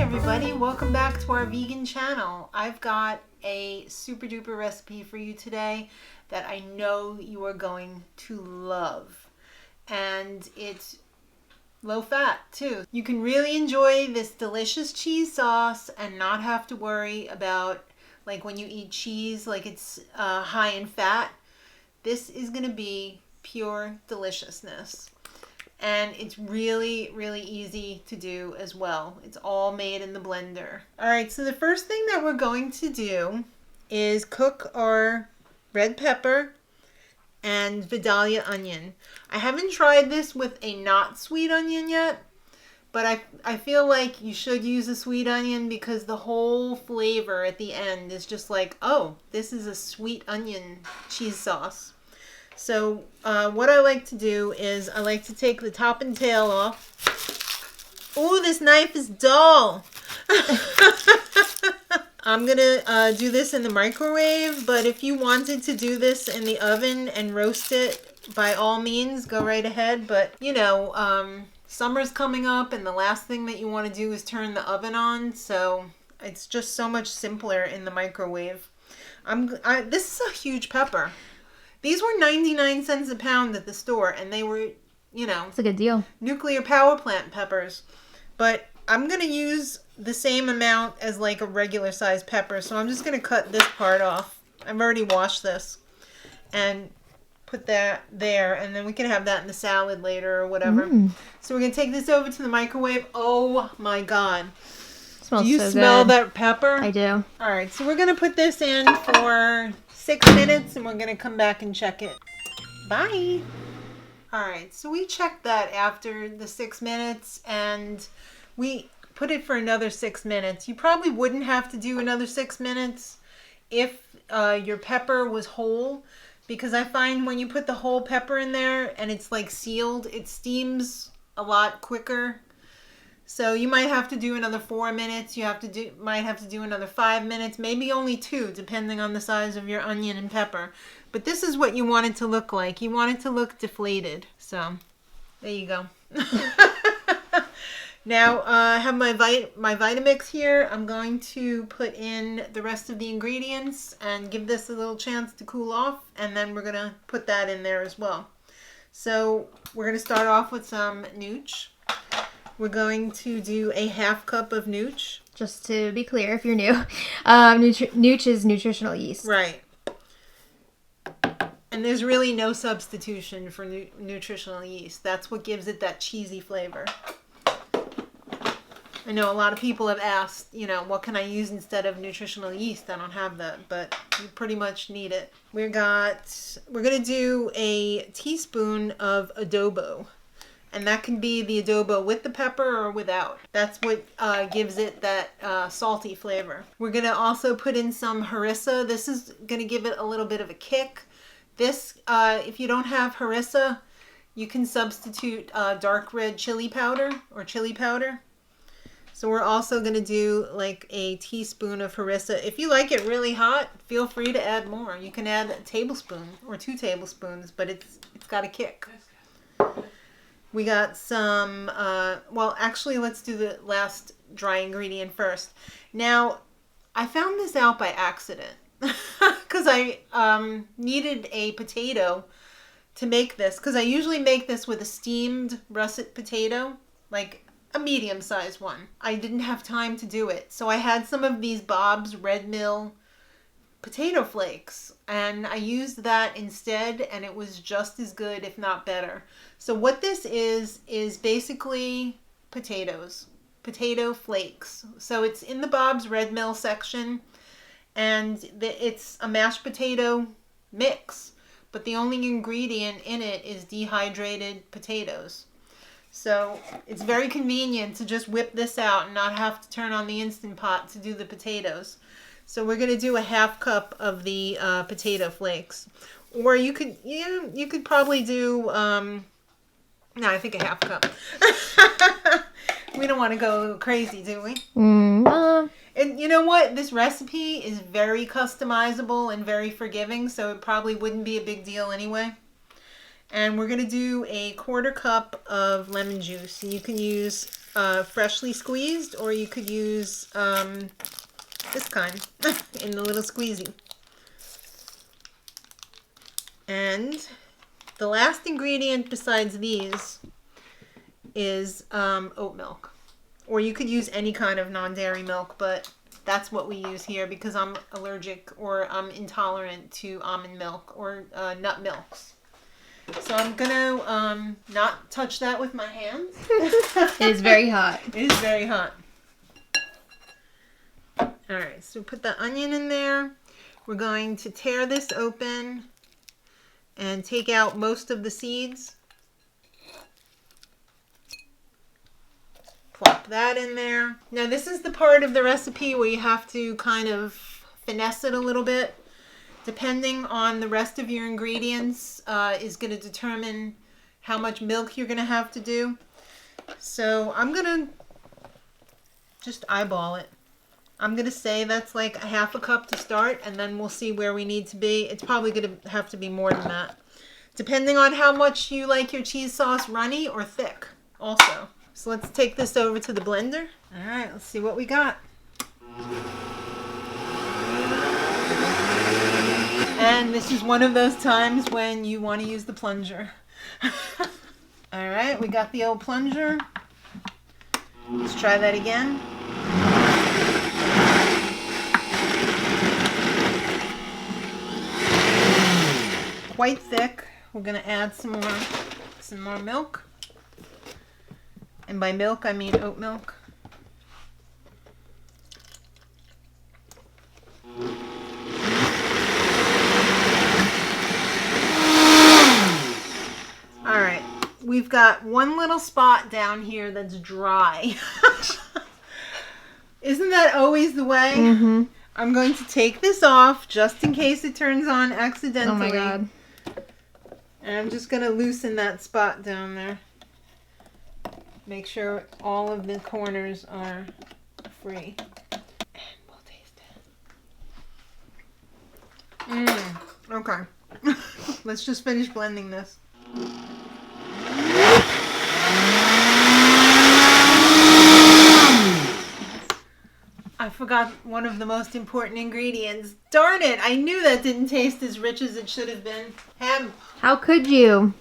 everybody, welcome back to our vegan channel. I've got a super duper recipe for you today that I know you are going to love, and it's low fat too. You can really enjoy this delicious cheese sauce and not have to worry about, like, when you eat cheese, like it's high in fat. This is going to be pure deliciousness. And it's really, really easy to do as well. It's all made in the blender. All right, so the first thing that we're going to do is cook our red pepper and Vidalia onion. I haven't tried this with a not sweet onion yet, but I feel like you should use a sweet onion because the whole flavor at the end is just like, oh, this is a sweet onion cheese sauce. So what I like to do is I like to take the top and tail off. Oh, this knife is dull. I'm going to do this in the microwave, but if you wanted to do this in the oven and roast it, by all means, go right ahead. But, you know, summer's coming up and the last thing that you want to do is turn the oven on. So it's just so much simpler in the microwave. This is a huge pepper. These were 99 cents a pound at the store, and they were, you know, it's a good deal. Nuclear power plant peppers. But I'm going to use the same amount as like a regular size pepper, so I'm just going to cut this part off. I've already washed this and put that there, and then we can have that in the salad later or whatever. So we're going to take this over to the microwave. Oh my God. Smells do you so smell good. that pepper? I do. All right, so we're going to put this in for 6 minutes and we're going to come back and check it. Bye. All right, so we checked that after the 6 minutes and we put it for another 6 minutes. You probably wouldn't have to do another 6 minutes if your pepper was whole, because I find when you put the whole pepper in there and it's like sealed, it steams a lot quicker. So you might have to do another 4 minutes. Might have to do another 5 minutes, maybe only 2, depending on the size of your onion and pepper. But this is what you want it to look like. You want it to look deflated. So there you go. Now I have my Vitamix here. I'm going to put in the rest of the ingredients and give this a little chance to cool off, and then we're gonna put that in there as well. So we're gonna start off with some nooch. We're going to do a 1/2 cup of nooch. Just to be clear, if you're new, nooch is nutritional yeast. Right. And there's really no substitution for nutritional yeast. That's what gives it that cheesy flavor. I know a lot of people have asked, you know, what can I use instead of nutritional yeast? I don't have that, but you pretty much need it. We're going to do a teaspoon of adobo. And that can be the adobo with the pepper or without. That's what gives it that salty flavor. We're going to also put in some harissa. This is going to give it a little bit of a kick. This, if you don't have harissa, you can substitute dark red chili powder or chili powder. So we're also going to do like a teaspoon of harissa. If you like it really hot, feel free to add more. You can add a tablespoon or 2 tablespoons, but it's got a kick. We got some, well, actually, let's do the last dry ingredient first. Now, I found this out by accident because I needed a potato to make this, because I usually make this with a steamed russet potato, like a medium-sized one. I didn't have time to do it, so I had some of these Bob's Red Mill potato flakes, and I used that instead, and it was just as good, if not better. So what this is basically potatoes, potato flakes. So it's in the Bob's Red Mill section, and it's a mashed potato mix, but the only ingredient in it is dehydrated potatoes. So it's very convenient to just whip this out and not have to turn on the Instant Pot to do the potatoes. So we're going to do a 1/2 cup of the potato flakes. Or you could probably do, no, I think a 1/2 cup. We don't want to go crazy, do we? And you know what? This recipe is very customizable and very forgiving, so it probably wouldn't be a big deal anyway. And we're going to do a 1/4 cup of lemon juice. You can use freshly squeezed, or you could use this kind in the little squeezy. And the last ingredient besides these is oat milk. Or you could use any kind of non-dairy milk, but that's what we use here because I'm allergic or I'm intolerant to almond milk or nut milks. So I'm going to not touch that with my hands. It is very hot. It is very hot. All right, so put the onion in there. We're going to tear this open and take out most of the seeds. Plop that in there. Now this is the part of the recipe where you have to kind of finesse it a little bit. Depending on the rest of your ingredients is going to determine how much milk you're going to have to do. So I'm going to just eyeball it. I'm going to say that's like a half a cup to start, and then we'll see where we need to be. It's probably going to have to be more than that, depending on how much you like your cheese sauce runny or thick also. So let's take this over to the blender. All right, let's see what we got. And this is one of those times when you want to use the plunger. All right, we got the old plunger. Let's try that again. Quite thick. We're going to add some more milk. And by milk, I mean oat milk. All right, we've got one little spot down here that's dry. Isn't that always the way? Mm-hmm. I'm going to take this off just in case it turns on accidentally. Oh my God. And I'm just going to loosen that spot down there. Make sure all of the corners are free. And we'll taste it. Okay. Let's just finish blending this. I forgot one of the most important ingredients. Darn it! I knew that didn't taste as rich as it should have been. Hemp. How could you?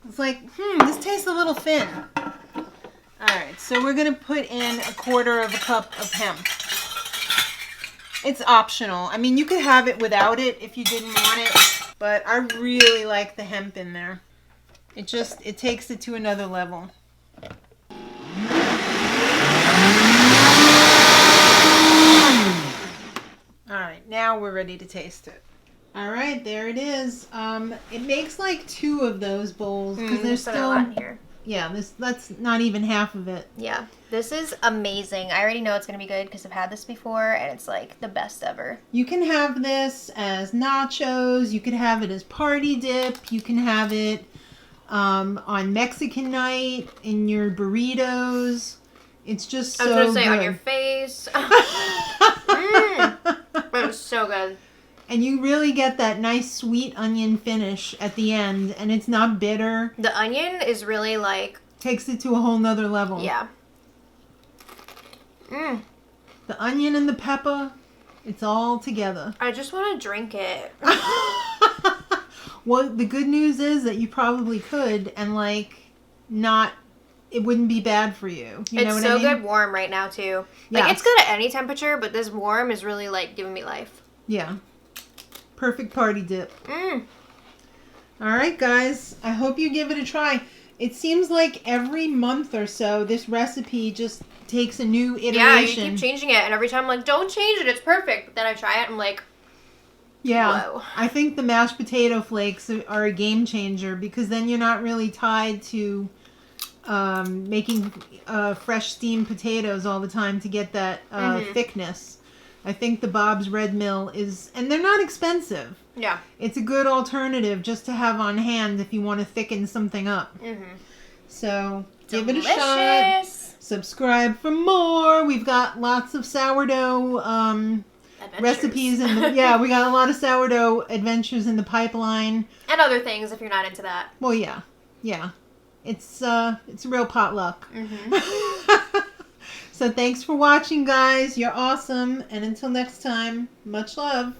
It's like, this tastes a little thin. Alright, so we're going to put in 1/4 cup of hemp. It's optional. I mean, you could have it without it if you didn't want it, but I really like the hemp in there. It takes it to another level. Alright, now we're ready to taste it. Alright, there it is. It makes like 2 of those bowls because there's still a lot in here. Yeah, that's not even half of it. Yeah, this is amazing. I already know it's gonna be good because I've had this before, and it's like the best ever. You can have this as nachos. You could have it as party dip. You can have it on Mexican night in your burritos. It's just so good. I was gonna say on your face. It was so good. And you really get that nice sweet onion finish at the end, and it's not bitter. The onion is really like... Takes it to a whole nother level. Yeah. The onion and the pepper, it's all together. I just want to drink it. Well, the good news is that you probably could, and it wouldn't be bad for you. You know what I mean? It's so good warm right now, too. Like, Yes. it's good at any temperature, but this warm is really, like, giving me life. Yeah. Perfect party dip. Mm. All right, guys. I hope you give it a try. It seems like every month or so, this recipe just takes a new iteration. Yeah, you keep changing it, and every time I'm like, don't change it, it's perfect. But then I try it, and I'm like, yeah. whoa. I think the mashed potato flakes are a game changer because then you're not really tied to making fresh steamed potatoes all the time to get that thickness. I think the Bob's Red Mill is, and they're not expensive. Yeah. It's a good alternative just to have on hand if you want to thicken something up. Mm-hmm. So give Delicious. it a shot. Subscribe for more. We've got lots of sourdough recipes. We got a lot of sourdough adventures in the pipeline. And other things if you're not into that. Well, yeah. Yeah. It's real potluck. Mm-hmm. So thanks for watching, guys. You're awesome. And until next time, much love.